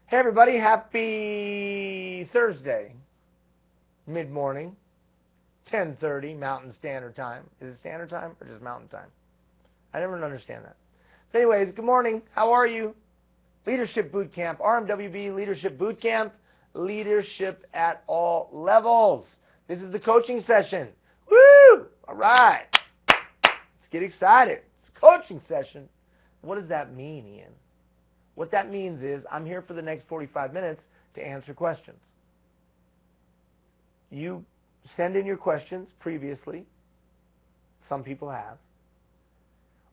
Hey everybody, happy Thursday, mid-morning, 10:30 Mountain Standard Time. Is it Standard Time or just Mountain Time? I never understand that. But anyways, good morning. How are you? Leadership Boot Camp, RMWB Leadership Boot Camp, leadership at all levels. This is the coaching session. Woo! All right. Let's get excited. It's a coaching session. What does that mean, Ian? What that means is I'm here for the next 45 minutes to answer questions. You send in your questions previously. Some people have.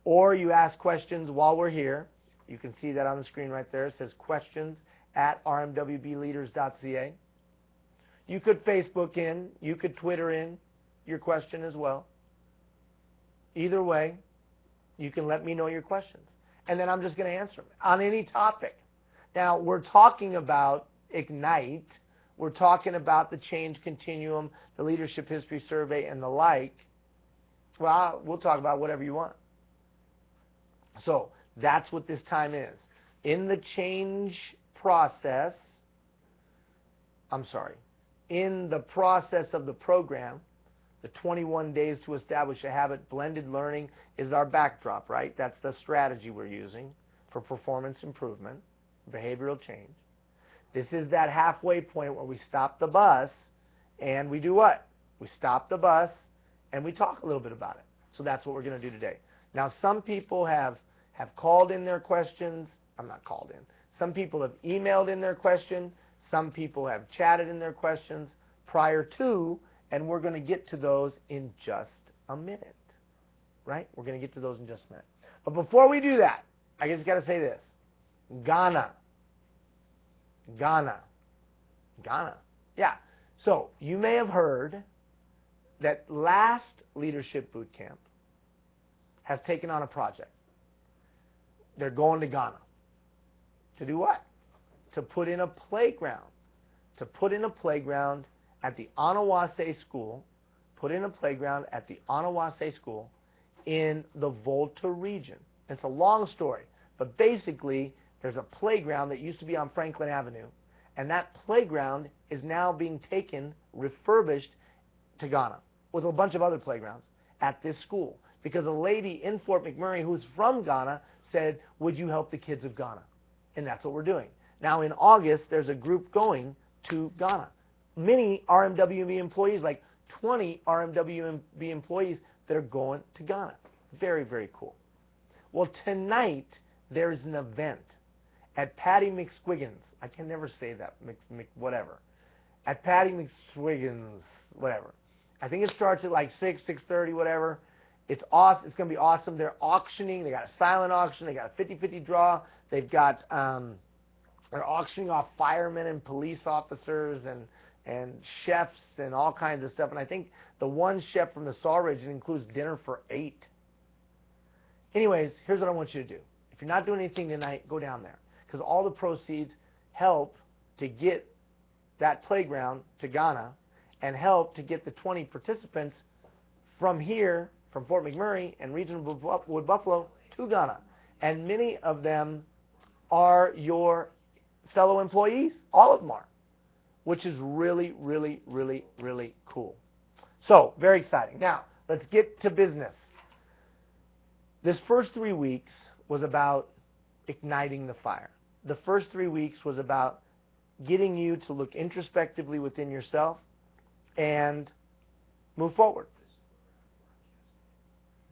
Or you ask questions while we're here. You can see that on the screen right there. It says questions at rmwbleaders.ca. You could Facebook in. You could Twitter in your question as well. Either way, you can let me know your questions. And then I'm just going to answer them on any topic. Now, we're talking about Ignite. We're talking about the change continuum, the leadership history survey, and the like. Well, we'll talk about whatever you want. So that's what this time is. In the change process, in the process of the program, the 21 days to establish a habit, blended learning is our backdrop, right? That's the strategy we're using for performance improvement, behavioral change. This is that halfway point where we stop the bus and we do what? We stop the bus and we talk a little bit about it. So that's what we're going to do today. Now, some people have called in their questions. I'm not called in. Some people have emailed in their question. Some people have chatted in their questions prior to, and we're going to get to those in just a minute, right? We're going to get to those in just a minute. But before we do that, I just got to say this. Ghana. Yeah. So you may have heard that last Leadership Boot Camp has taken on a project. They're going to Ghana. To do what? To put in a playground. At the Anawase School, in the Volta region. It's a long story, but basically there's a playground that used to be on Franklin Avenue, and that playground is now being taken, refurbished to Ghana with a bunch of other playgrounds at this school because a lady in Fort McMurray who's from Ghana said, would you help the kids of Ghana? And that's what we're doing. Now in August, there's a group going to Ghana. Many RMWB employees, like 20 RMWB employees that are going to Ghana. Very, very cool. Well, tonight there's an event at Patty McSquiggins. I can never say that, whatever. At Patty McSquiggins, whatever. I think it starts at like 6:30, whatever. It's awesome. It's going to be awesome. They're auctioning. They got a silent auction. They got a 50-50 draw. They've got they're auctioning off firemen and police officers and chefs and all kinds of stuff. And I think the one chef from the Saw Ridge includes dinner for 8. Anyways, here's what I want you to do. If you're not doing anything tonight, go down there. Because all the proceeds help to get that playground to Ghana and help to get the 20 participants from here, from Fort McMurray and region of Wood Buffalo to Ghana. And many of them are your fellow employees. All of them are. Which is really, really, really, really cool. So, very exciting. Now, let's get to business. This first 3 weeks was about igniting the fire. The first 3 weeks was about getting you to look introspectively within yourself and move forward.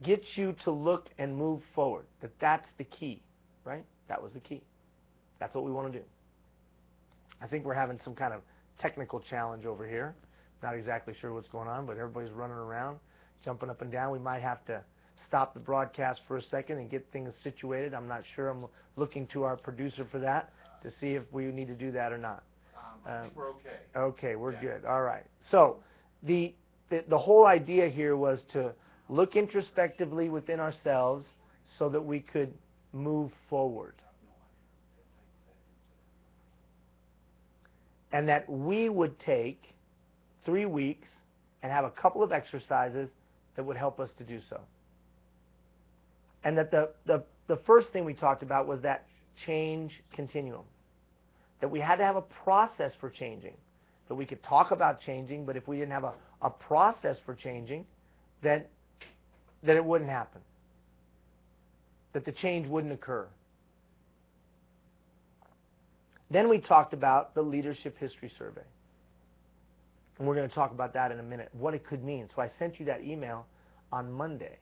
Get you to look and move forward. That's the key, right? That was the key. That's what we want to do. I think we're having some kind of technical challenge over here. Not exactly sure what's going on, but everybody's running around, jumping up and down. We might have to stop the broadcast for a second and get things situated. I'm not sure. I'm looking to our producer for that to see if we need to do that or not. I think we're okay. Okay, we're good. All right. So the whole idea here was to look introspectively within ourselves so that we could move forward. And that we would take 3 weeks and have a couple of exercises that would help us to do so. And that the the first thing we talked about was that change continuum. That we had to have a process for changing. That we could talk about changing, but if we didn't have a process for changing, then it wouldn't happen. That the change wouldn't occur. Then we talked about the leadership history survey. And we're going to talk about that in a minute, what it could mean. So I sent you that email on Monday,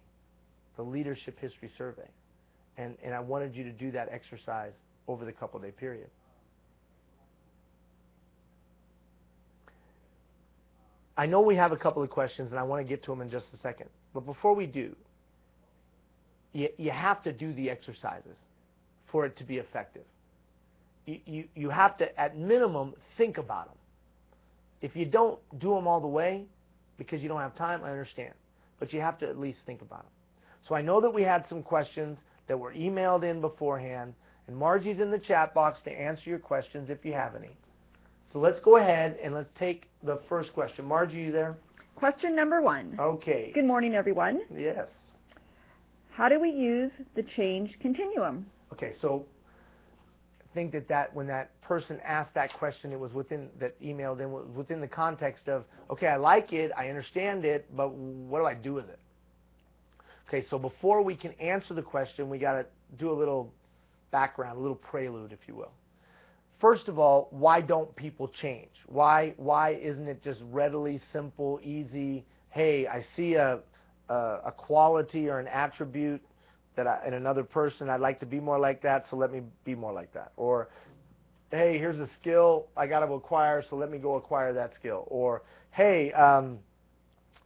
the leadership history survey. And I wanted you to do that exercise over the couple-day period. I know we have a couple of questions, and I want to get to them in just a second. But before we do, you have to do the exercises for it to be effective. You have to, at minimum, think about them. If you don't do them all the way because you don't have time, I understand. But you have to at least think about them. So I know that we had some questions that were emailed in beforehand, and Margie's in the chat box to answer your questions if you have any. So let's go ahead and let's take the first question. Margie, you there? Question number 1. Okay. Good morning, everyone. Yes. How do we use the change continuum? Okay, so I think that when that person asked that question, it was within, that emailed in, was within the context of, okay, I like it, I understand it, but what do I do with it? Okay, so before we can answer the question, we got to do a little background, a little prelude, if you will. First of all, why don't people change? Why isn't it just readily, simple, easy? Hey, I see a quality or an attribute that in another person, I'd like to be more like that, so let me be more like that. Or, hey, here's a skill I got to acquire, so let me go acquire that skill. Or, hey,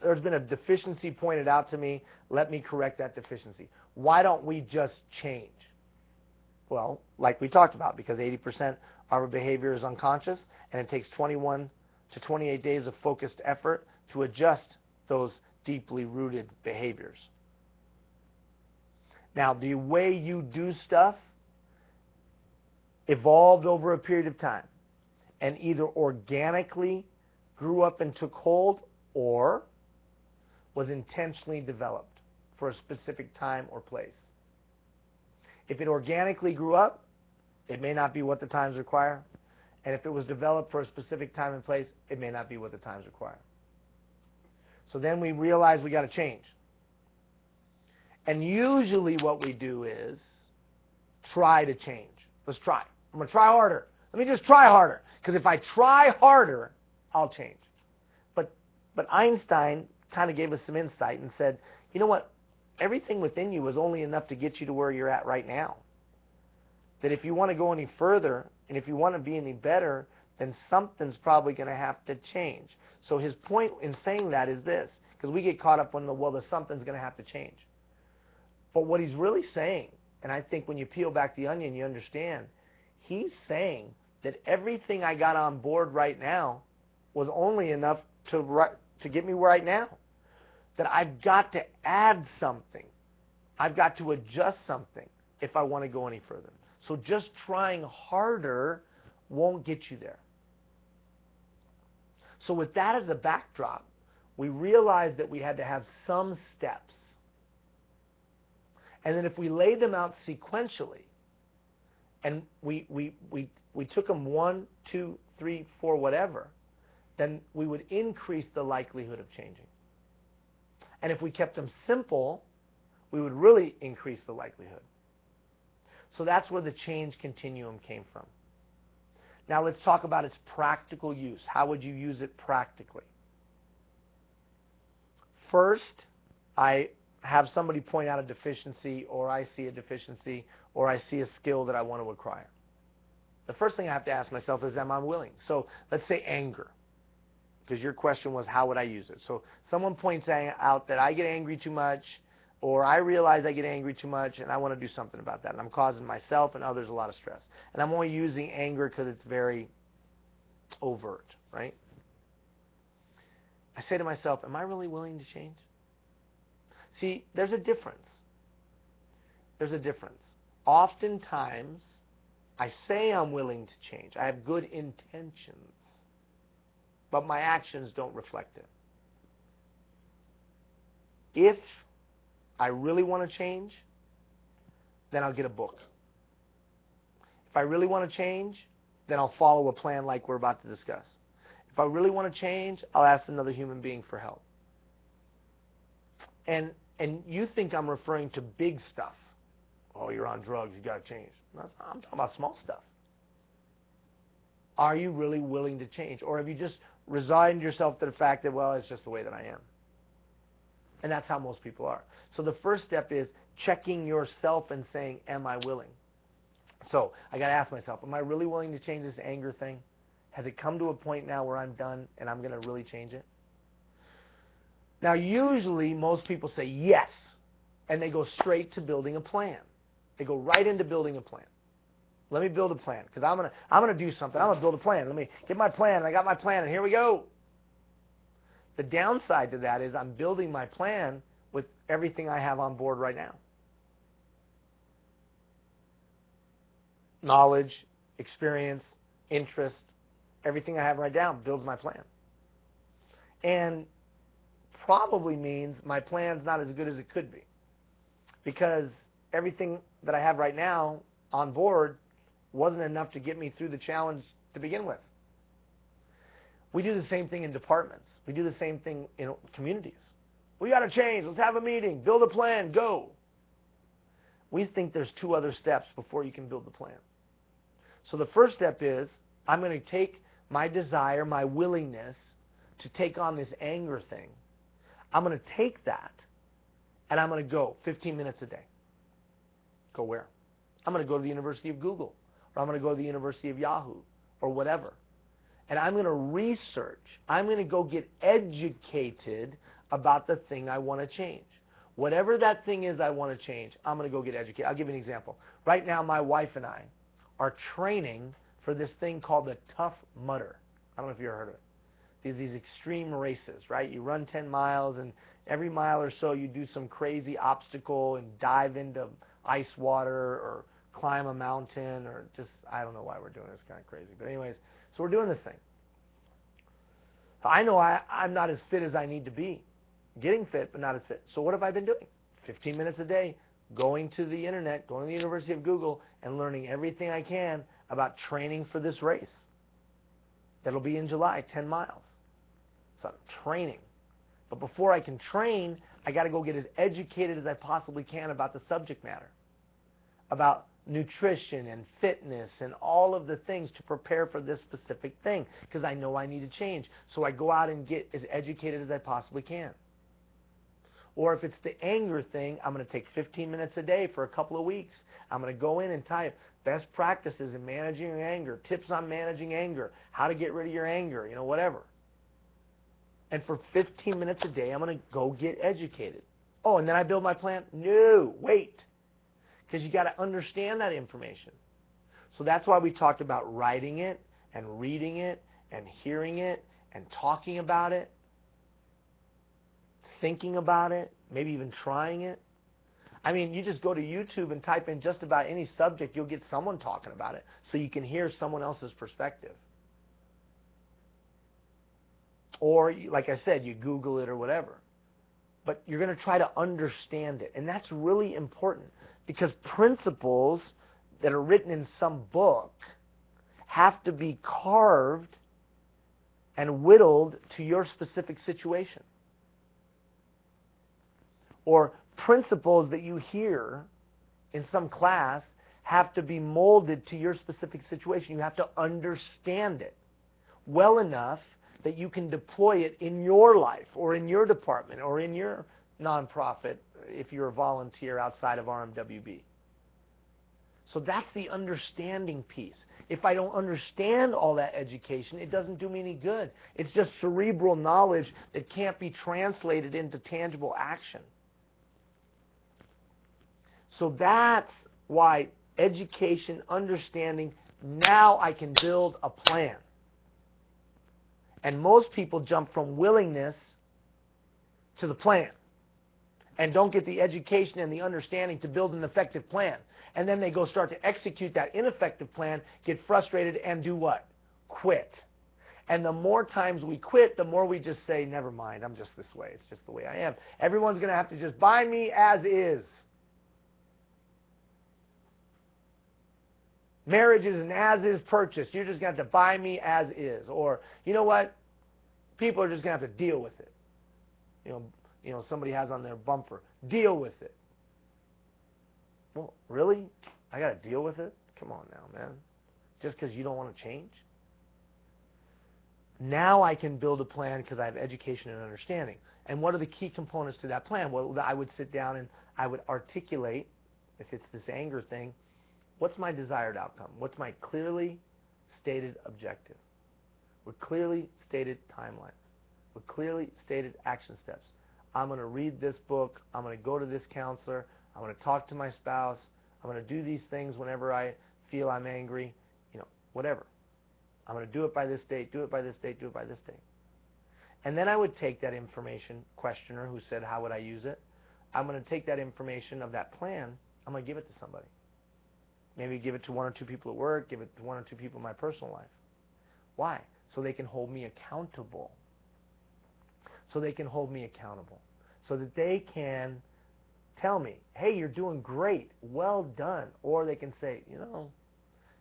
there's been a deficiency pointed out to me, let me correct that deficiency. Why don't we just change? Well, like we talked about, because 80% of our behavior is unconscious, and it takes 21 to 28 days of focused effort to adjust those deeply rooted behaviors. Now, the way you do stuff evolved over a period of time and either organically grew up and took hold or was intentionally developed for a specific time or place. If it organically grew up, it may not be what the times require. And if it was developed for a specific time and place, it may not be what the times require. So then we realize we got to change. And usually what we do is try to change. Let's try. I'm going to try harder. Let me just try harder. Because if I try harder, I'll change. But Einstein kind of gave us some insight and said, you know what? Everything within you is only enough to get you to where you're at right now. That if you want to go any further, and if you want to be any better, then something's probably going to have to change. So his point in saying that is this, because we get caught up on the something's going to have to change. But what he's really saying, and I think when you peel back the onion, you understand, he's saying that everything I got on board right now was only enough to get me right now. That I've got to add something. I've got to adjust something if I want to go any further. So just trying harder won't get you there. So with that as a backdrop, we realized that we had to have some steps. And then if we lay them out sequentially, and we took them 1, 2, 3, 4, whatever, then we would increase the likelihood of changing. And if we kept them simple, we would really increase the likelihood. So that's where the change continuum came from. Now let's talk about its practical use. How would you use it practically? First, I have somebody point out a deficiency, or I see a deficiency, or I see a skill that I want to acquire. The first thing I have to ask myself is, am I willing? So let's say anger, because your question was, how would I use it? So someone points out that I get angry too much, or I realize I get angry too much, and I want to do something about that, and I'm causing myself and others a lot of stress. And I'm only using anger because it's very overt, right? I say to myself, am I really willing to change? See, there's a difference. There's a difference. Oftentimes, I say I'm willing to change. I have good intentions, but my actions don't reflect it. If I really want to change, then I'll get a book. If I really want to change, then I'll follow a plan like we're about to discuss. If I really want to change, I'll ask another human being for help. And you think I'm referring to big stuff. Oh, you're on drugs, you got to change. I'm talking about small stuff. Are you really willing to change? Or have you just resigned yourself to the fact that, well, it's just the way that I am? And that's how most people are. So the first step is checking yourself and saying, am I willing? So I got to ask myself, am I really willing to change this anger thing? Has it come to a point now where I'm done and I'm going to really change it? Now, usually most people say yes, and they go straight to building a plan. They go right into building a plan. Let me build a plan, because I'm gonna do something. I'm gonna build a plan. Let me get my plan. I got my plan, and here we go. The downside to that is I'm building my plan with everything I have on board right now. Knowledge, experience, interest, everything I have right now builds my plan. And probably means my plan's not as good as it could be, because everything that I have right now on board wasn't enough to get me through the challenge to begin with. We do the same thing in departments. We do the same thing in communities. We got to change. Let's have a meeting. Build a plan. Go. We think there's two other steps before you can build the plan. So the first step is I'm going to take my desire, my willingness to take on this anger thing. I'm going to take that and I'm going to go 15 minutes a day. Go where? I'm going to go to the University of Google, or I'm going to go to the University of Yahoo, or whatever. And I'm going to research. I'm going to go get educated about the thing I want to change. Whatever that thing is I want to change, I'm going to go get educated. I'll give you an example. Right now, my wife and I are training for this thing called the Tough Mudder. I don't know if you've ever heard of it. These extreme races, right? You run 10 miles, and every mile or so you do some crazy obstacle and dive into ice water or climb a mountain, or just, I don't know why we're doing this, kind of crazy. But anyways, so we're doing this thing. I know I'm not as fit as I need to be. Getting fit, but not as fit. So what have I been doing? 15 minutes a day, going to the internet, going to the University of Google, and learning everything I can about training for this race. That'll be in July, 10 miles. So I'm training. But before I can train, I got to go get as educated as I possibly can about the subject matter, about nutrition and fitness and all of the things to prepare for this specific thing, because I know I need to change. So I go out and get as educated as I possibly can. Or if it's the anger thing, I'm going to take 15 minutes a day for a couple of weeks. I'm going to go in and type best practices in managing your anger, tips on managing anger, how to get rid of your anger, whatever. And for 15 minutes a day, I'm going to go get educated. Oh, and then I build my plan? No, wait. Because you got to understand that information. So that's why we talked about writing it and reading it and hearing it and talking about it, thinking about it, maybe even trying it. I mean, you just go to YouTube and type in just about any subject, you'll get someone talking about it, so you can hear someone else's perspective. Or, like I said, you Google it or whatever. But you're going to try to understand it. And that's really important, because principles that are written in some book have to be carved and whittled to your specific situation. Or principles that you hear in some class have to be molded to your specific situation. You have to understand it well enough that you can deploy it in your life or in your department or in your nonprofit if you're a volunteer outside of RMWB. So that's the understanding piece. If I don't understand all that education, it doesn't do me any good. It's just cerebral knowledge that can't be translated into tangible action. So that's why education, understanding, now I can build a plan. And most people jump from willingness to the plan and don't get the education and the understanding to build an effective plan. And then they go start to execute that ineffective plan, get frustrated, and do what? Quit. And the more times we quit, the more we just say, never mind, I'm just this way. It's just the way I am. Everyone's going to have to just buy me as is. Marriage is an as-is purchase. You're just going to have to buy me as is. Or, you know what? People are just going to have to deal with it. Somebody has on their bumper, deal with it. Well, really? I got to deal with it? Come on now, man. Just because you don't want to change? Now I can build a plan because I have education and understanding. And what are the key components to that plan? Well, I would sit down and I would articulate, if it's this anger thing, what's my desired outcome? What's my clearly stated objective? With clearly stated timelines. With clearly stated action steps. I'm going to read this book. I'm going to go to this counselor. I'm going to talk to my spouse. I'm going to do these things whenever I feel I'm angry. Whatever. I'm going to do it by this date, do it by this date, do it by this date. And then I would take that information, questioner who said, how would I use it? I'm going to take that information of that plan, I'm going to give it to somebody. Maybe give it to one or two people at work, give it to one or two people in my personal life. Why? So they can hold me accountable. So they can hold me accountable. So that they can tell me, hey, you're doing great, well done. Or they can say,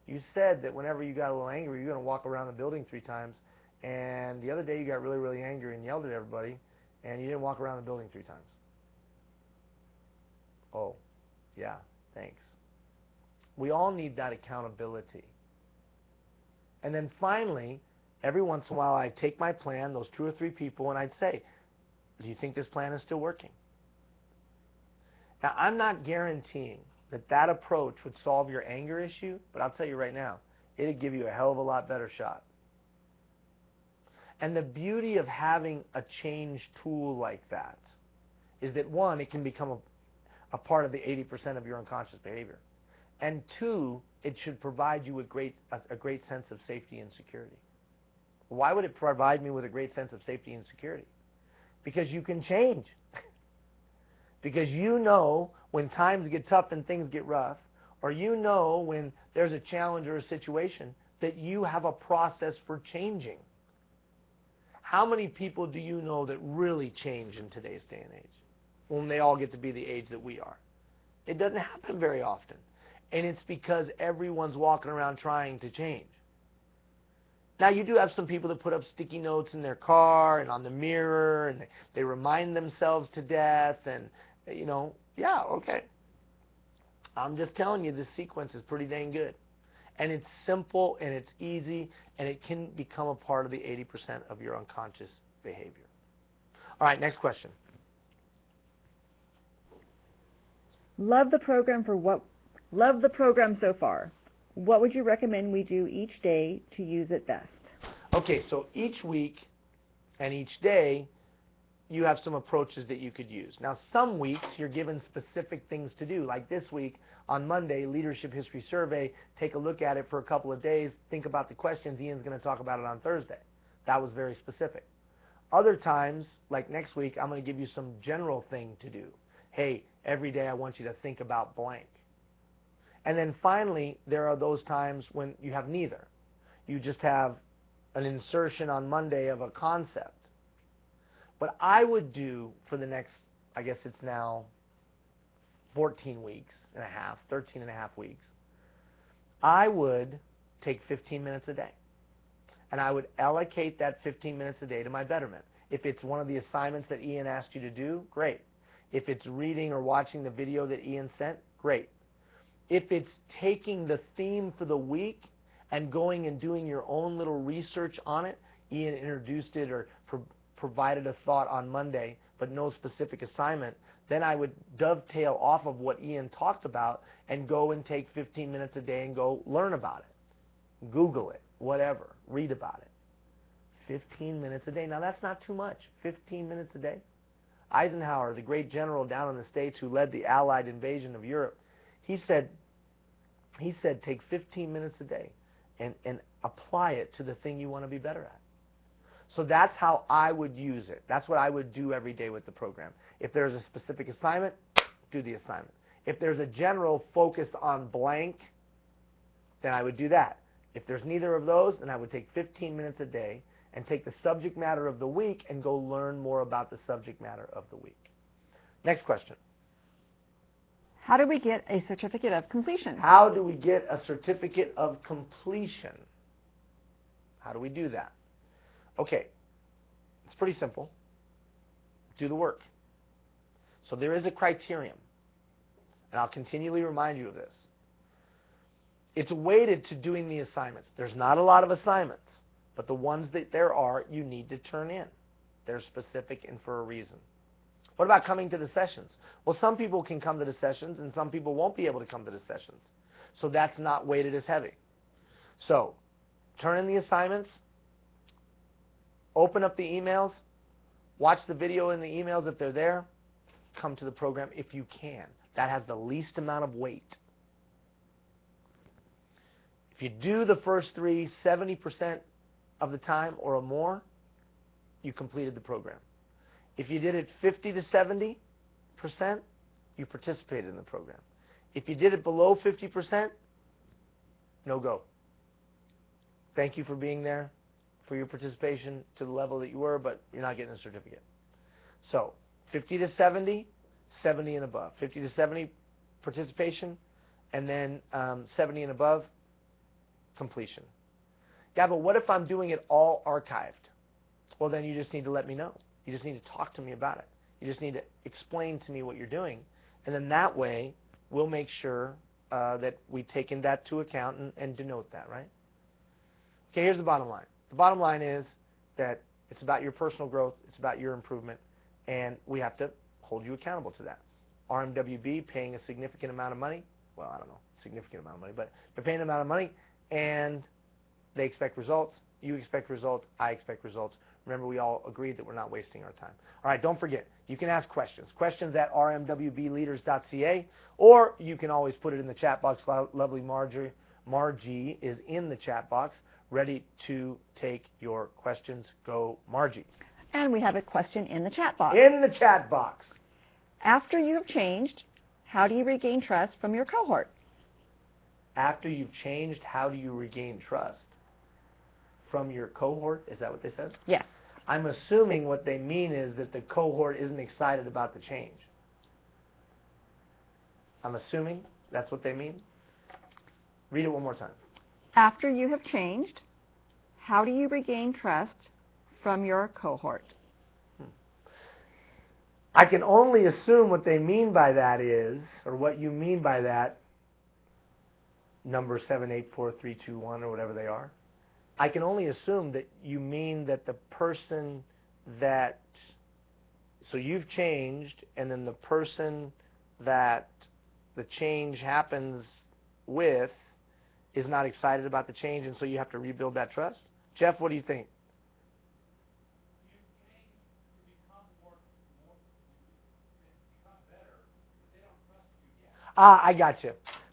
you said that whenever you got a little angry, you're going to walk around the building 3 times, and the other day you got really, really angry and yelled at everybody, and you didn't walk around the building 3 times. Oh, yeah, thanks. We all need that accountability. And then finally, every once in a while, I'd take my plan, those 2 or 3 people, and I'd say, do you think this plan is still working? Now, I'm not guaranteeing that approach would solve your anger issue, but I'll tell you right now, it'd give you a hell of a lot better shot. And the beauty of having a change tool like that is that, 1, it can become a part of the 80% of your unconscious behavior. And 2, it should provide you with a great sense of safety and security. Why would it provide me with a great sense of safety and security? Because you can change. Because when times get tough and things get rough, or when there's a challenge or a situation, that you have a process for changing. How many people do you know that really change in today's day and age? When they all get to be the age that we are. It doesn't happen very often. And it's because everyone's walking around trying to change. Now, you do have some people that put up sticky notes in their car and on the mirror, and they remind themselves to death, and, yeah, okay. I'm just telling you, this sequence is pretty dang good. And it's simple, and it's easy, and it can become a part of the 80% of your unconscious behavior. All right, next question. Love the program so far. What would you recommend we do each day to use it best? Okay, so each week and each day, you have some approaches that you could use. Now, some weeks you're given specific things to do. Like this week, on Monday, Leadership History Survey, take a look at it for a couple of days, think about the questions. Ian's going to talk about it on Thursday. That was very specific. Other times, like next week, I'm going to give you some general thing to do. Hey, every day I want you to think about blank. And then finally, there are those times when you have neither. You just have an insertion on Monday of a concept. What I would do for the next, I guess it's now 13 and a half weeks, I would take 15 minutes a day. And I would allocate that 15 minutes a day to my betterment. If it's one of the assignments that Ian asked you to do, great. If it's reading or watching the video that Ian sent, great. If it's taking the theme for the week and going and doing your own little research on it, Ian introduced it or provided a thought on Monday, but no specific assignment, then I would dovetail off of what Ian talked about and go and take 15 minutes a day and go learn about it. Google it, whatever, read about it. 15 minutes a day. Now, that's not too much. 15 minutes a day. Eisenhower, the great general down in the States who led the Allied invasion of Europe, he said take 15 minutes a day and apply it to the thing you want to be better at. So that's how I would use it. That's what I would do every day with the program. If there's a specific assignment, do the assignment. If there's a general focus on blank, then I would do that. If there's neither of those, then I would take 15 minutes a day and take the subject matter of the week and go learn more about the subject matter of the week. Next question. How do we get a certificate of completion? How do we get a certificate of completion? How do we do that? Okay, it's pretty simple. Do the work. So there is a criterion, and I'll continually remind you of this. It's weighted to doing the assignments. There's not a lot of assignments, but the ones that there are, you need to turn in. They're specific and for a reason. What about coming to the sessions? Well, some people can come to the sessions, and some people won't be able to come to the sessions. So that's not weighted as heavy. So turn in the assignments, open up the emails, watch the video in the emails if they're there, come to the program if you can. That has the least amount of weight. If you do the first three 70% of the time or more, you completed the program. If you did it 50 to 70%, you participated in the program. If you did it below 50%, no go. Thank you for being there, for your participation to the level that you were, but you're not getting a certificate. So 50 to 70, 70 and above. 50 to 70 participation, and then 70 and above completion. Yeah, but what if I'm doing it all archived? Well, then you just need to let me know. You just need to talk to me about it. You just need to explain to me what you're doing, and then that way we'll make sure that we've taken that to account and denote that, right? Okay, here's the bottom line. The bottom line is that it's about your personal growth, it's about your improvement, and we have to hold you accountable to that. RMWB paying a significant amount of money, well, I don't know, significant amount of money, but they're paying an amount of money, and they expect results. You expect results. I expect results. Remember, we all agreed that we're not wasting our time. All right, don't forget, you can ask questions. Questions at rmwbleaders.ca, or you can always put it in the chat box. Lovely Margie is in the chat box, ready to take your questions. Go, Margie. And we have a question in the chat box. In the chat box. After you have changed, how do you regain trust from your cohort? After you've changed, how do you regain trust from your cohort? Is that what they said? Yes. I'm assuming what they mean is that the cohort isn't excited about the change. I'm assuming that's what they mean. Read it one more time. After you have changed, how do you regain trust from your cohort? I can only assume what they mean by that is, or what you mean by that, number 784321 or whatever they are. I can only assume that you mean that the person that, so you've changed, and then the person that the change happens with is not excited about the change, and so you have to rebuild that trust? Jeff, what do you think? I got you.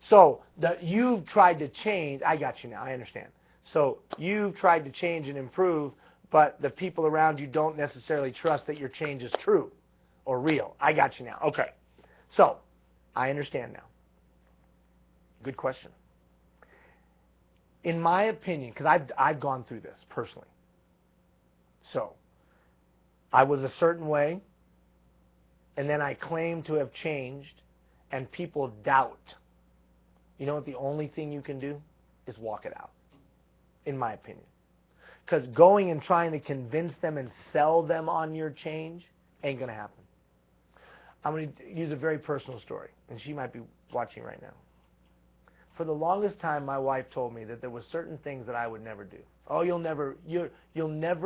So you've tried to change. I got you now. I understand. So you've tried to change and improve, but the people around you don't necessarily trust that your change is true or real. I got you now. Okay. So I understand now. Good question. In my opinion, because I've gone through this personally. So I was a certain way, and then I claim to have changed, and people doubt. You know what the only thing you can do is walk it out, in my opinion. Because going and trying to convince them and sell them on your change ain't going to happen. I'm going to use a very personal story, and she might be watching right now. For the longest time, my wife told me that there were certain things that I would never do. Oh, you'll never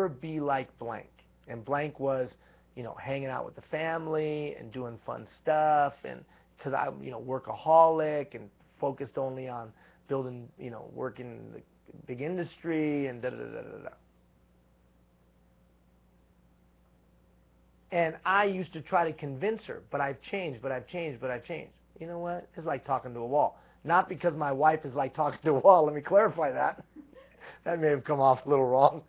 be like blank. And blank was, you know, hanging out with the family and doing fun stuff, and because I'm, you know, workaholic and focused only on building, you know, working in the big industry and da-da-da-da-da. And I used to try to convince her, but I've changed, but I've changed, but I've changed. You know what? It's like talking to a wall. Not because my wife is like talking to a wall. Let me clarify that. That may have come off a little wrong.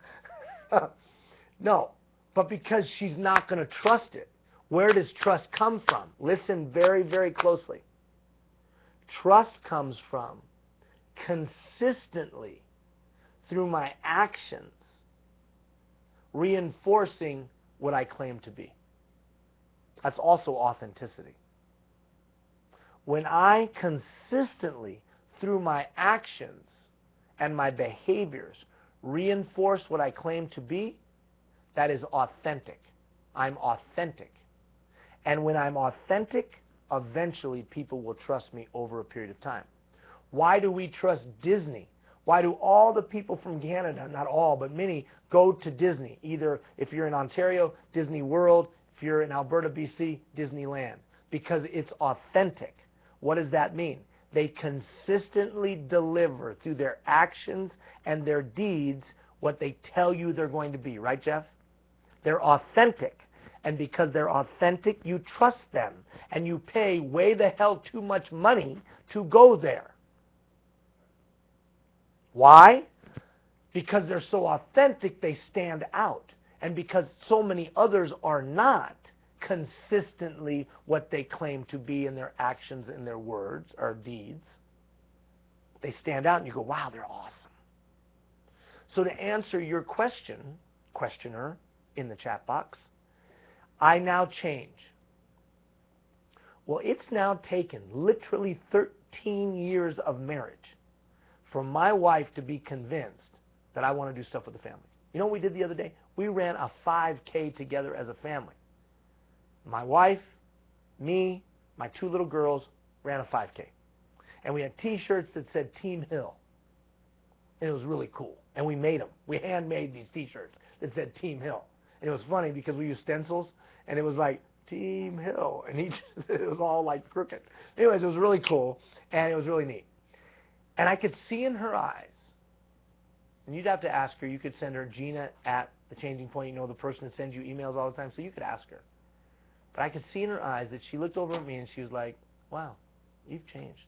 No, but because she's not going to trust it. Where does trust come from? Listen very, very closely. Trust comes from consistently, through my actions, reinforcing what I claim to be. That's also authenticity. When I consistently, through my actions and my behaviors, reinforce what I claim to be, that is authentic. I'm authentic. And when I'm authentic, eventually people will trust me over a period of time. Why do we trust Disney? Why do all the people from Canada, not all, but many, go to Disney? Either if you're in Ontario, Disney World, if you're in Alberta, BC, Disneyland. Because it's authentic. What does that mean? They consistently deliver through their actions and their deeds what they tell you they're going to be. Right, Jeff? They're authentic. And because they're authentic, you trust them. And you pay way the hell too much money to go there. Why? Because they're so authentic, they stand out. And because so many others are not consistently what they claim to be in their actions and their words or deeds, they stand out and you go, wow, they're awesome. So to answer your question, questioner in the chat box, I now change. Well, it's now taken literally 13 years of marriage for my wife to be convinced that I want to do stuff with the family. You know what we did the other day? We ran a 5K together as a family. My wife, me, my 2 little girls ran a 5K. And we had T-shirts that said Team Hill. And it was really cool. And we made them. We handmade these T-shirts that said Team Hill. And it was funny because we used stencils, and it was like, Team Hill. And it was all like crooked. Anyways, it was really cool, and it was really neat. And I could see in her eyes, and you'd have to ask her, you could send her Gina at The Changing Point, you know, the person that sends you emails all the time, so you could ask her. But I could see in her eyes that she looked over at me and she was like, wow, you've changed.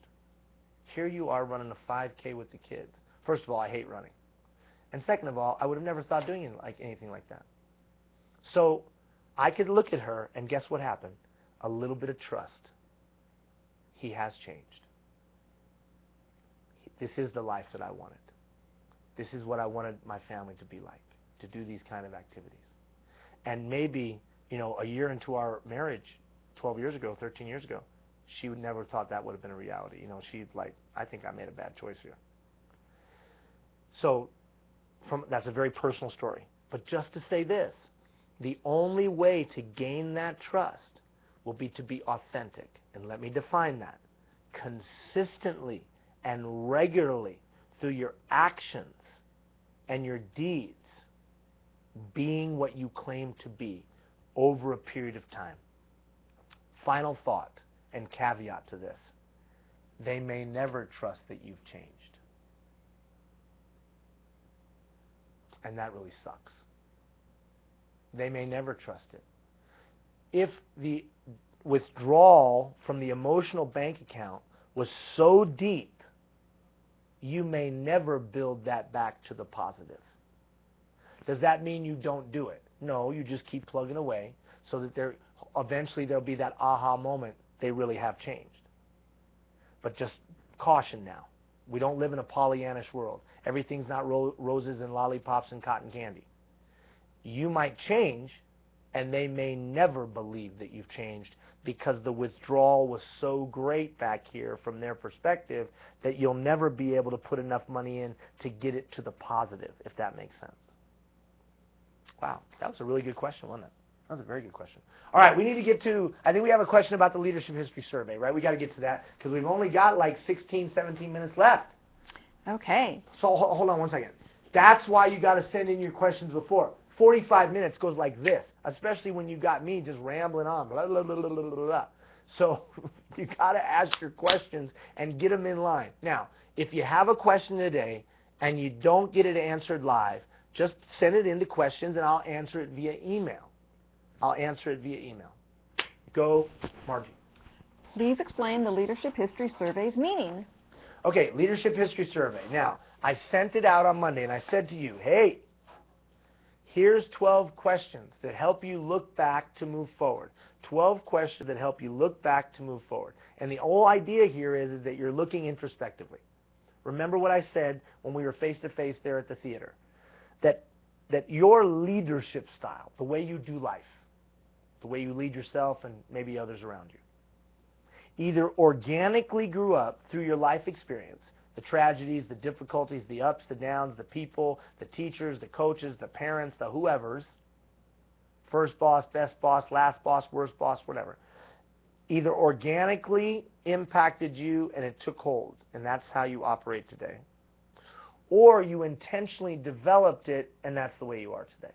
Here you are running a 5K with the kids. First of all, I hate running. And second of all, I would have never thought doing anything like that. So I could look at her and guess what happened? A little bit of trust. He has changed. This is the life that I wanted. This is what I wanted my family to be like, to do these kind of activities. And maybe, you know, a year into our marriage, 12 years ago, 13 years ago, she would never thought that would have been a reality. You know, she's like, I think I made a bad choice here. So that's a very personal story. But just to say this, the only way to gain that trust will be to be authentic. And let me define that. Consistently and regularly through your actions and your deeds, being what you claim to be over a period of time. Final thought and caveat to this. They may never trust that you've changed. And that really sucks. They may never trust it. If the withdrawal from the emotional bank account was so deep, you may never build that back to the positive. Does that mean you don't do it? No, you just keep plugging away so that eventually there'll be that aha moment, they really have changed. But just caution now. We don't live in a Pollyannish world. Everything's not roses and lollipops and cotton candy. You might change, and they may never believe that you've changed because the withdrawal was so great back here from their perspective that you'll never be able to put enough money in to get it to the positive, if that makes sense. Wow, that was a really good question, wasn't it? That was a very good question. All right, we need to get to, I think we have a question about the Leadership History Survey, right? We got to get to that because we've only got like 16, 17 minutes left. Okay. So hold on one second. That's why you got to send in your questions before. 45 minutes goes like this, especially when you got me just rambling on. Blah, blah, blah, blah, blah, blah. So you got to ask your questions and get them in line. Now, if you have a question today and you don't get it answered live, just send it into questions and I'll answer it via email. I'll answer it via email. Go, Margie. Please explain the Leadership History Survey's meaning. Okay, Leadership History Survey. Now, I sent it out on Monday and I said to you, hey, here's 12 questions that help you look back to move forward. 12 questions that help you look back to move forward. And the whole idea here is that you're looking introspectively. Remember what I said when we were face-to-face there at the theater. That your leadership style, the way you do life, the way you lead yourself and maybe others around you, either organically grew up through your life experience, the tragedies, the difficulties, the ups, the downs, the people, the teachers, the coaches, the parents, the whoever's, first boss, best boss, last boss, worst boss, whatever, either organically impacted you and it took hold, and that's how you operate today, or you intentionally developed it and that's the way you are today.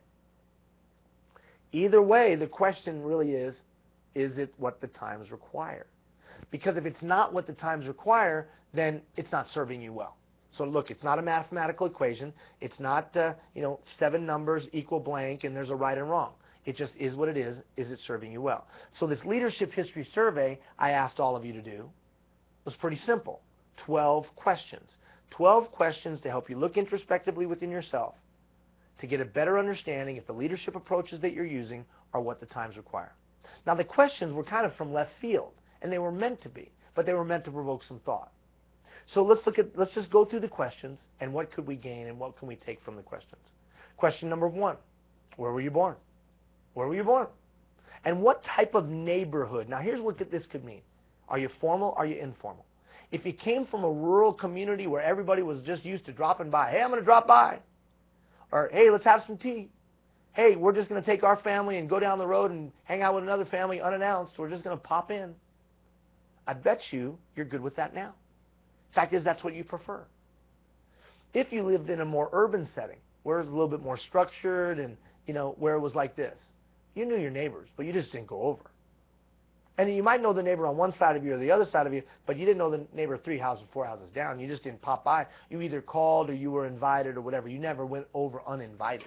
Either way, the question really is it what the times require? Because if it's not what the times require, then it's not serving you well. So look, it's not a mathematical equation. It's not 7 numbers equal blank and there's a right and wrong. It just is what it is. Is it serving you well? So this leadership history survey I asked all of you to do was pretty simple. 12 questions. 12 questions to help you look introspectively within yourself to get a better understanding if the leadership approaches that you're using are what the times require. Now the questions were kind of from left field, and they were meant to be, but they were meant to provoke some thought. So let's just go through the questions and what could we gain and what can we take from the questions. Question number 1, where were you born? Where were you born? And what type of neighborhood? Now here's what this could mean. Are you formal? Are you informal? If you came from a rural community where everybody was just used to dropping by, hey, I'm going to drop by. Or, hey, let's have some tea. Hey, we're just going to take our family and go down the road and hang out with another family unannounced. We're just going to pop in. I bet you're good with that now. Fact is, that's what you prefer. If you lived in a more urban setting, where it was a little bit more structured and, where it was like this, you knew your neighbors, but you just didn't go over. And you might know the neighbor on one side of you or the other side of you, but you didn't know the neighbor 3 houses, 4 houses down. You just didn't pop by. You either called or you were invited or whatever. You never went over uninvited.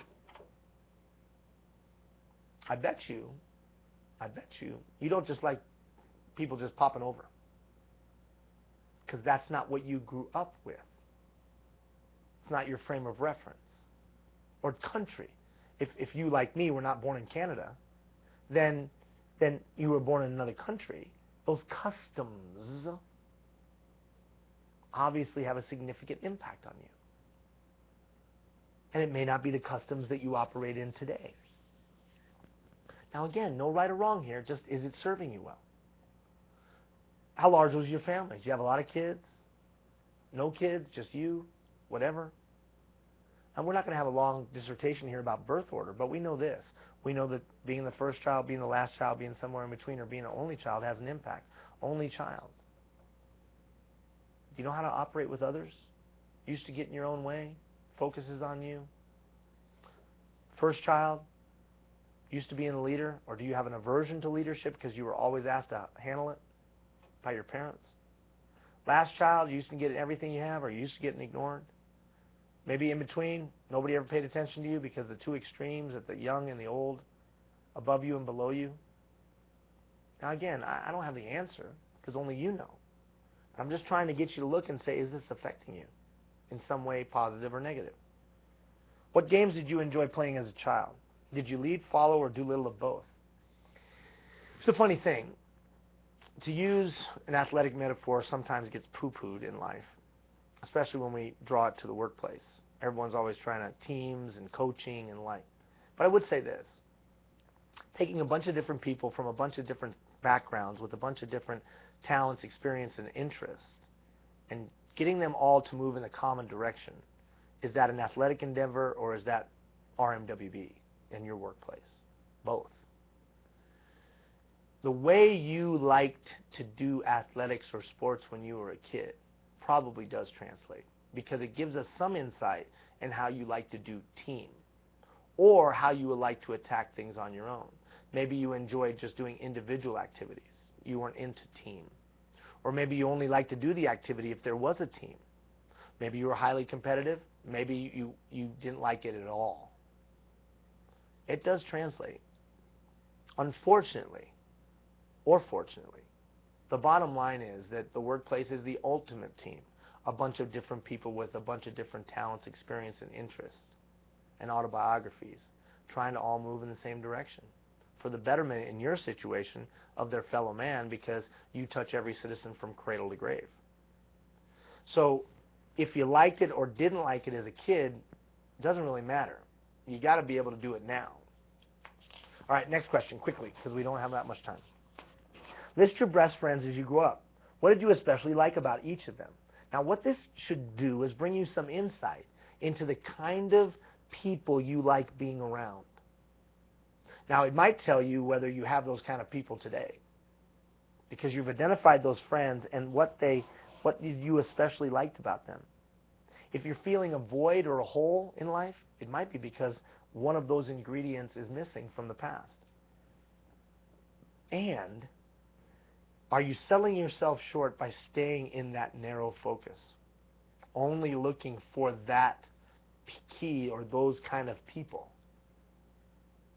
I bet you don't just like people just popping over. Because that's not what you grew up with. It's not your frame of reference. Or country. If you, like me, were not born in Canada, then you were born in another country. Those customs obviously have a significant impact on you. And it may not be the customs that you operate in today. Now again, no right or wrong here, just is it serving you well? How large was your family? Did you have a lot of kids? No kids? Just you? Whatever? And we're not going to have a long dissertation here about birth order, but we know this. We know that being the first child, being the last child, being somewhere in between, or being an only child has an impact. Only child. Do you know how to operate with others? Used to get in your own way? Focuses on you? First child? Used to being a leader? Or do you have an aversion to leadership because you were always asked to handle it by your parents? Last child? Used to get everything you have, or used to getting ignored? Maybe in between, nobody ever paid attention to you because the two extremes at the young and the old, above you and below you. Now again, I don't have the answer because only you know. I'm just trying to get you to look and say, is this affecting you in some way, positive or negative? What games did you enjoy playing as a child? Did you lead, follow, or do little of both? It's a funny thing. To use an athletic metaphor sometimes gets poo-pooed in life, especially when we draw it to the workplace. Everyone's always trying to teams and coaching and like. But I would say this. Taking a bunch of different people from a bunch of different backgrounds with a bunch of different talents, experience, and interests, and getting them all to move in a common direction. Is that an athletic endeavor or is that RMWB in your workplace? Both. The way you liked to do athletics or sports when you were a kid probably does translate, because it gives us some insight in how you like to do team or how you would like to attack things on your own. Maybe you enjoyed just doing individual activities. You weren't into team. Or maybe you only like to do the activity if there was a team. Maybe you were highly competitive. Maybe you didn't like it at all. It does translate. Unfortunately, or fortunately, the bottom line is that the workplace is the ultimate team. A bunch of different people with a bunch of different talents, experience, and interests, and autobiographies, trying to all move in the same direction for the betterment in your situation of their fellow man, because you touch every citizen from cradle to grave. So if you liked it or didn't like it as a kid, it doesn't really matter. You got to be able to do it now. All right, next question, quickly, because we don't have that much time. List your best friends as you grew up. What did you especially like about each of them? Now, what this should do is bring you some insight into the kind of people you like being around. Now, it might tell you whether you have those kind of people today, because you've identified those friends and what you especially liked about them. If you're feeling a void or a hole in life, it might be because one of those ingredients is missing from the past. And are you selling yourself short by staying in that narrow focus, only looking for that key or those kind of people?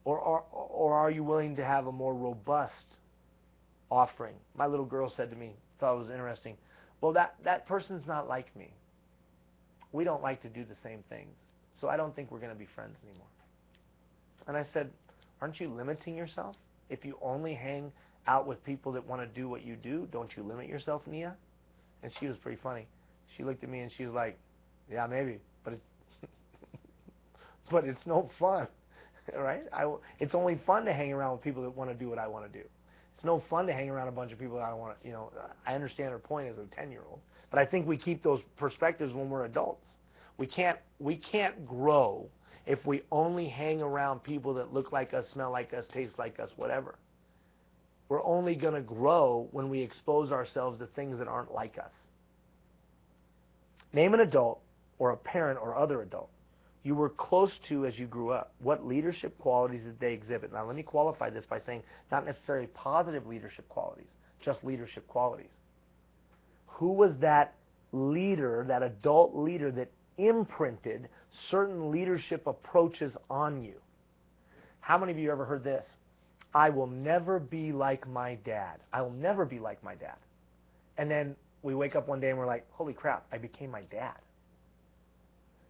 Or are you willing to have a more robust offering? My little girl said to me, thought it was interesting, well, that person's not like me. We don't like to do the same things, so I don't think we're going to be friends anymore. And I said, aren't you limiting yourself? If you only hang out with people that want to do what you do, don't you limit yourself, Nia? And she was pretty funny. She looked at me and she was like, yeah, maybe, but but it's no fun, right? It's only fun to hang around with people that want to do what I want to do. It's no fun to hang around a bunch of people that I don't want to, I understand her point as a 10-year-old, but I think we keep those perspectives when we're adults. We can't grow if we only hang around people that look like us, smell like us, taste like us, whatever. We're only going to grow when we expose ourselves to things that aren't like us. Name an adult or a parent or other adult you were close to as you grew up. What leadership qualities did they exhibit? Now, let me qualify this by saying not necessarily positive leadership qualities, just leadership qualities. Who was that leader, that adult leader that imprinted certain leadership approaches on you? How many of you ever heard this? I will never be like my dad. I will never be like my dad. And then we wake up one day and we're like, holy crap, I became my dad.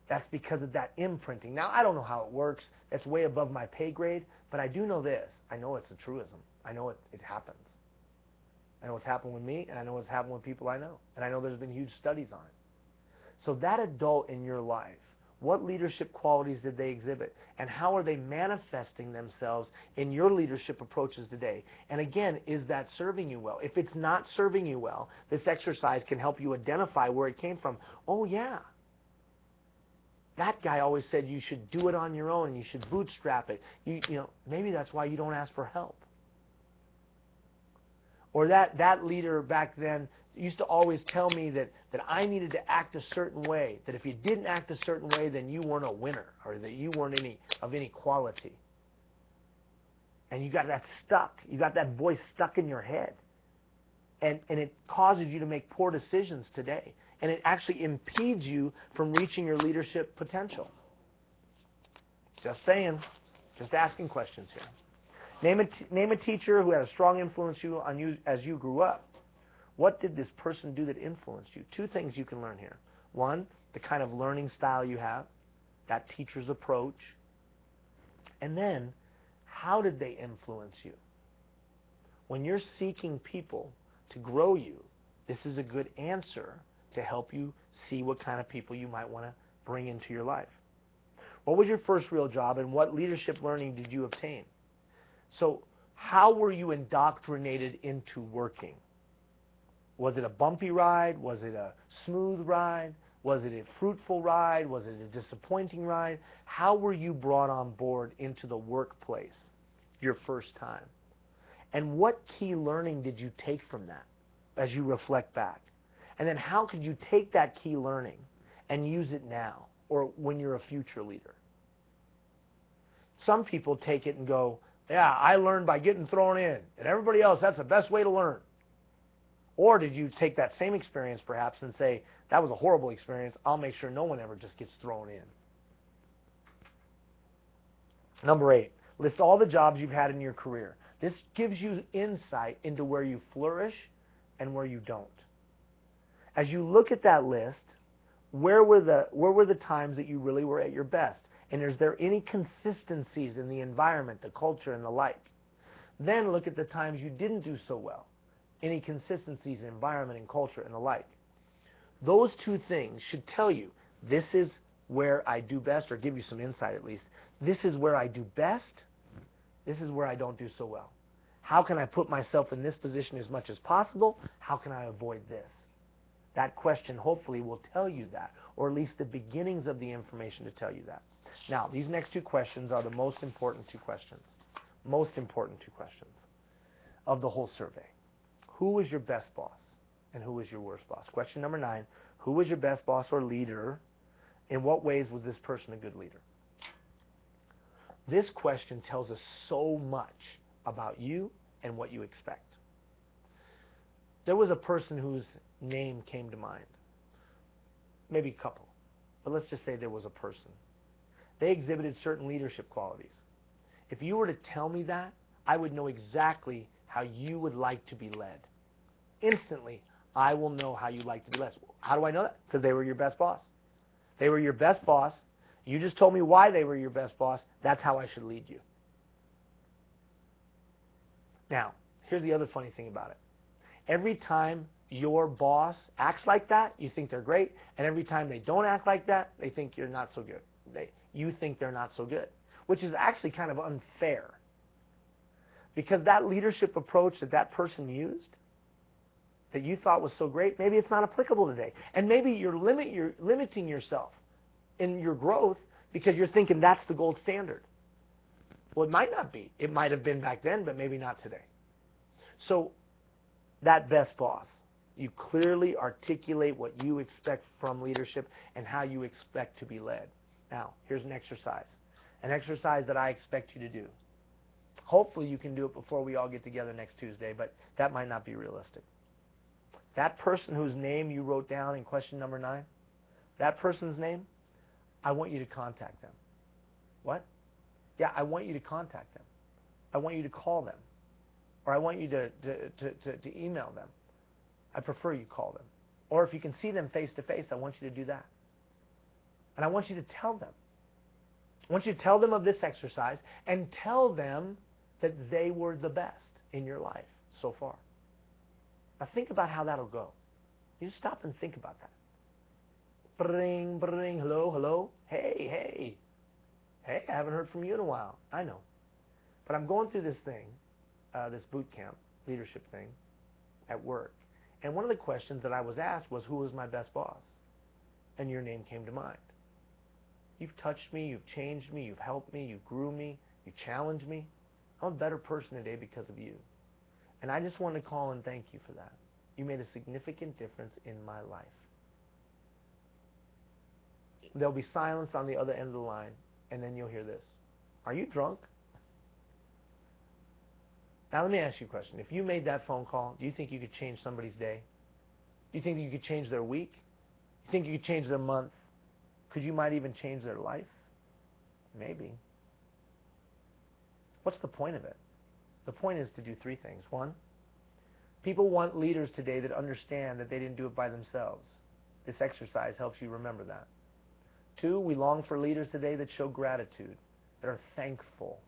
That's because of that imprinting. Now, I don't know how it works. It's way above my pay grade, but I do know this. I know it's a truism. I know it happens. I know it's happened with me, and I know it's happened with people I know. And I know there's been huge studies on it. So that adult in your life, what leadership qualities did they exhibit? And how are they manifesting themselves in your leadership approaches today? And again, is that serving you well? If it's not serving you well, this exercise can help you identify where it came from. Oh, yeah. That guy always said you should do it on your own and you should bootstrap it. Maybe that's why you don't ask for help. Or that leader back then used to always tell me that I needed to act a certain way, that if you didn't act a certain way, then you weren't a winner, or that you weren't of any quality. And you got that stuck. You got that voice stuck in your head. And it causes you to make poor decisions today. And it actually impedes you from reaching your leadership potential. Just saying. Just asking questions here. Name a teacher who had a strong influence on you as you grew up. What did this person do that influenced you? Two things you can learn here. One, the kind of learning style you have, that teacher's approach. And then, how did they influence you? When you're seeking people to grow you, this is a good answer to help you see what kind of people you might want to bring into your life. What was your first real job, and what leadership learning did you obtain? So how were you indoctrinated into working? Was it a bumpy ride? Was it a smooth ride? Was it a fruitful ride? Was it a disappointing ride? How were you brought on board into the workplace your first time? And what key learning did you take from that as you reflect back? And then how could you take that key learning and use it now or when you're a future leader? Some people take it and go, yeah, I learned by getting thrown in. And everybody else, that's the best way to learn. Or did you take that same experience perhaps and say, that was a horrible experience. I'll make sure no one ever just gets thrown in. Number 8, list all the jobs you've had in your career. This gives you insight into where you flourish and where you don't. As you look at that list, where were the times that you really were at your best? And is there any consistencies in the environment, the culture, and the like? Then look at the times you didn't do so well. Any consistencies in environment and culture and the like. Those two things should tell you, this is where I do best, or give you some insight at least. This is where I do best. This is where I don't do so well. How can I put myself in this position as much as possible? How can I avoid this? That question hopefully will tell you that, or at least the beginnings of the information to tell you that. Now, these next two questions are the most important two questions. Most important two questions of the whole survey. Who was your best boss and who was your worst boss? Question number 9, who was your best boss or leader? In what ways was this person a good leader? This question tells us so much about you and what you expect. There was a person whose name came to mind. Maybe a couple. But let's just say there was a person. They exhibited certain leadership qualities. If you were to tell me that, I would know exactly how you would like to be led. Instantly, I will know how you like to be led. How do I know that? Because they were your best boss. They were your best boss. You just told me why they were your best boss. That's how I should lead you. Now, here's the other funny thing about it. Every time your boss acts like that, you think they're great. And every time they don't act like that, they think you're not so good. You think they're not so good, which is actually kind of unfair. Because that leadership approach that that person used, that you thought was so great, maybe it's not applicable today. And maybe you're limiting yourself in your growth because you're thinking that's the gold standard. Well, it might not be. It might have been back then, but maybe not today. So that best boss, you clearly articulate what you expect from leadership and how you expect to be led. Now, here's an exercise that I expect you to do. Hopefully you can do it before we all get together next Tuesday, but that might not be realistic. That person whose name you wrote down in question number 9, that person's name, I want you to contact them. What? Yeah, I want you to contact them. I want you to call them. Or I want you to email them. I prefer you call them. Or if you can see them face to face, I want you to do that. And I want you to tell them. I want you to tell them of this exercise and tell them that they were the best in your life so far. Now think about how that'll go. You just stop and think about that. Bring, bring, hello, hello. Hey, I haven't heard from you in a while. I know. But I'm going through this thing, this boot camp leadership thing at work. And one of the questions that I was asked was, who was my best boss? And your name came to mind. You've touched me, you've changed me, you've helped me, you grew me, you challenged me. I'm a better person today because of you. And I just want to call and thank you for that. You made a significant difference in my life. There'll be silence on the other end of the line, and then you'll hear this. Are you drunk? Now let me ask you a question. If you made that phone call, do you think you could change somebody's day? Do you think you could change their week? Do you think you could change their month? Could you might even change their life? Maybe. What's the point of it? The point is to do 3 things. 1, people want leaders today that understand that they didn't do it by themselves. This exercise helps you remember that. 2, we long for leaders today that show gratitude, that are thankful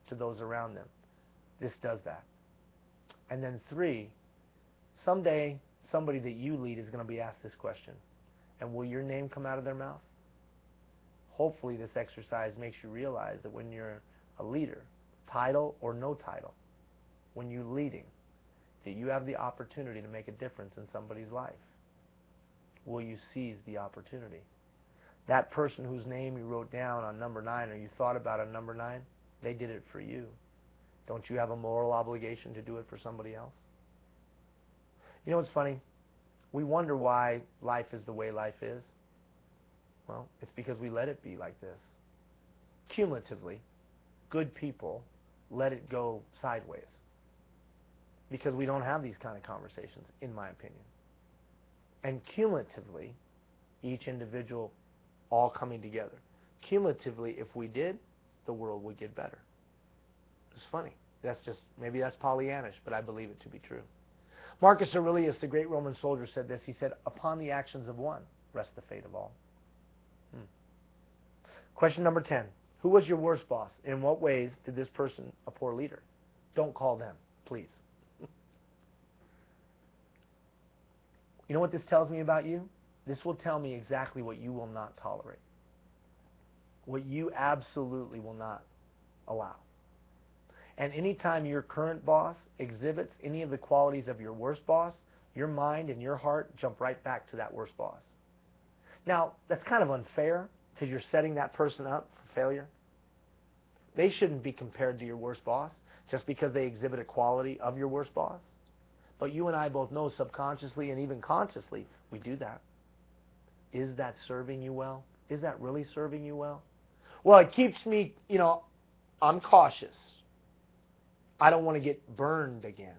to those around them. This does that. And then 3, someday somebody that you lead is going to be asked this question. And will your name come out of their mouth? Hopefully this exercise makes you realize that when you're a leader, title or no title, when you're leading, that you have the opportunity to make a difference in somebody's life. Will you seize the opportunity? That person whose name you wrote down on number 9 or you thought about on number 9, they did it for you. Don't you have a moral obligation to do it for somebody else? You know what's funny? We wonder why life is the way life is. Well, it's because we let it be like this. Cumulatively, good people let it go sideways because we don't have these kind of conversations, in my opinion. And cumulatively, each individual all coming together. Cumulatively, if we did, the world would get better. It's funny. Maybe that's Pollyannish, but I believe it to be true. Marcus Aurelius, the great Roman soldier, said this. He said, upon the actions of one rests the fate of all. Question number 10. Who was your worst boss? In what ways did this person a poor leader? Don't call them, please. You know what this tells me about you? This will tell me exactly what you will not tolerate. What you absolutely will not allow. And anytime your current boss exhibits any of the qualities of your worst boss, your mind and your heart jump right back to that worst boss. Now, that's kind of unfair because you're setting that person up for failure. They shouldn't be compared to your worst boss just because they exhibit a quality of your worst boss. But you and I both know subconsciously and even consciously we do that. Is that serving you well? Is that really serving you well? Well, it keeps me, I'm cautious. I don't want to get burned again.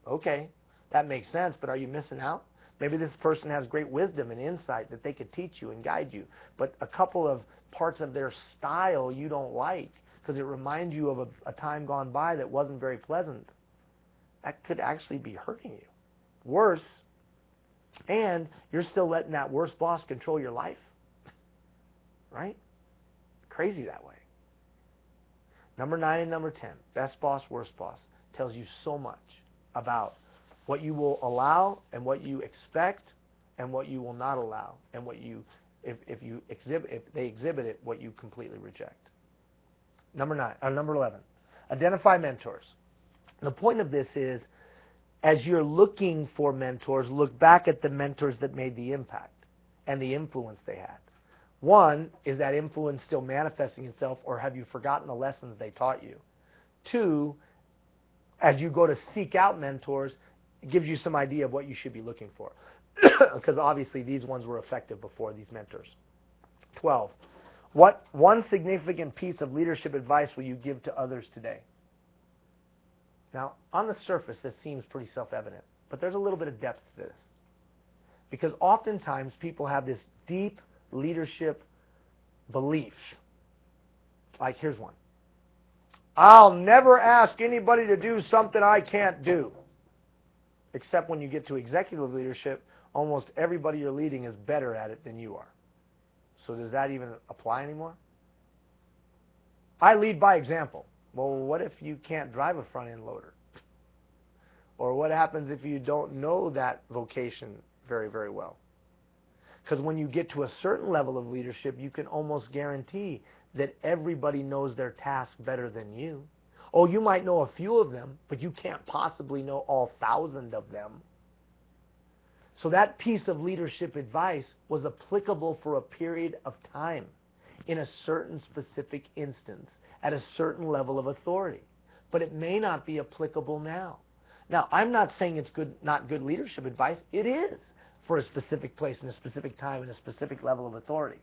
Okay, that makes sense, but are you missing out? Maybe this person has great wisdom and insight that they could teach you and guide you, but a couple of parts of their style you don't like because it reminds you of a time gone by that wasn't very pleasant. That could actually be hurting you. Worse, and you're still letting that worst boss control your life. Right? Crazy that way. Number 9 and number 10, best boss, worst boss, tells you so much about what you will allow and what you expect and what you will not allow and what you, if they exhibit it, what you completely reject. Number 11, identify mentors. The point of this is, as you're looking for mentors, look back at the mentors that made the impact and the influence they had. One, is that influence still manifesting itself, or have you forgotten the lessons they taught you? Two, as you go to seek out mentors, it gives you some idea of what you should be looking for. Because obviously these ones were effective before, these mentors. 12, what one significant piece of leadership advice will you give to others today? Now, on the surface, this seems pretty self-evident, but there's a little bit of depth to this. Because oftentimes people have this deep leadership belief. Like, here's one. I'll never ask anybody to do something I can't do. Except when you get to executive leadership, almost everybody you're leading is better at it than you are. So does that even apply anymore? I lead by example. Well, what if you can't drive a front-end loader? Or what happens if you don't know that vocation very, very well? Because when you get to a certain level of leadership, you can almost guarantee that everybody knows their task better than you. Oh, you might know a few of them, but you can't possibly know all 1,000 of them. So that piece of leadership advice was applicable for a period of time in a certain specific instance at a certain level of authority. But it may not be applicable now. Now, I'm not saying it's not good leadership advice. It is for a specific place in a specific time and a specific level of authority.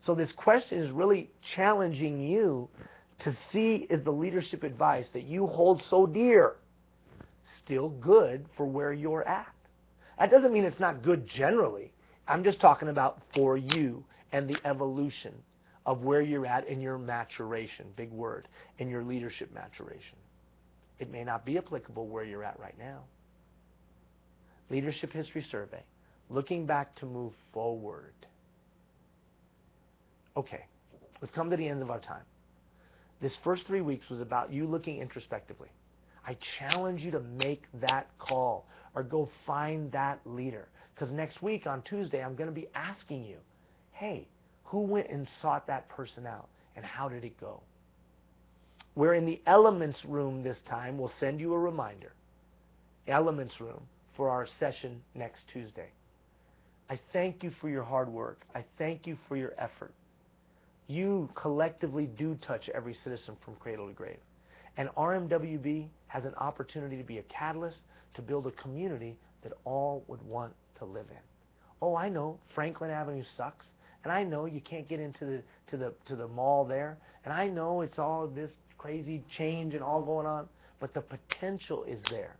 So this question is really challenging you to see, is the leadership advice that you hold so dear still good for where you're at? That doesn't mean it's not good generally. I'm just talking about for you and the evolution of where you're at in your maturation, big word, in your leadership maturation. It may not be applicable where you're at right now. Leadership History Survey, looking back to move forward. Okay, we've come to the end of our time. This first 3 weeks was about you looking introspectively. I challenge you to make that call or go find that leader. Because next week on Tuesday, I'm going to be asking you, hey, who went and sought that person out and how did it go? We're in the Elements Room this time. We'll send you a reminder. Elements Room for our session next Tuesday. I thank you for your hard work. I thank you for your effort. You collectively do touch every citizen from cradle to grave. And RMWB has an opportunity to be a catalyst to build a community that all would want to live in. Oh, I know Franklin Avenue sucks, and I know you can't get into the mall there, and I know it's all this crazy change and all going on, but the potential is there.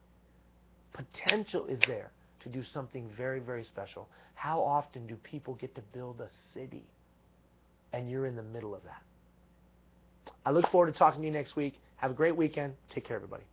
Potential is there to do something very, very special. How often do people get to build a city? And you're in the middle of that. I look forward to talking to you next week. Have a great weekend. Take care, everybody.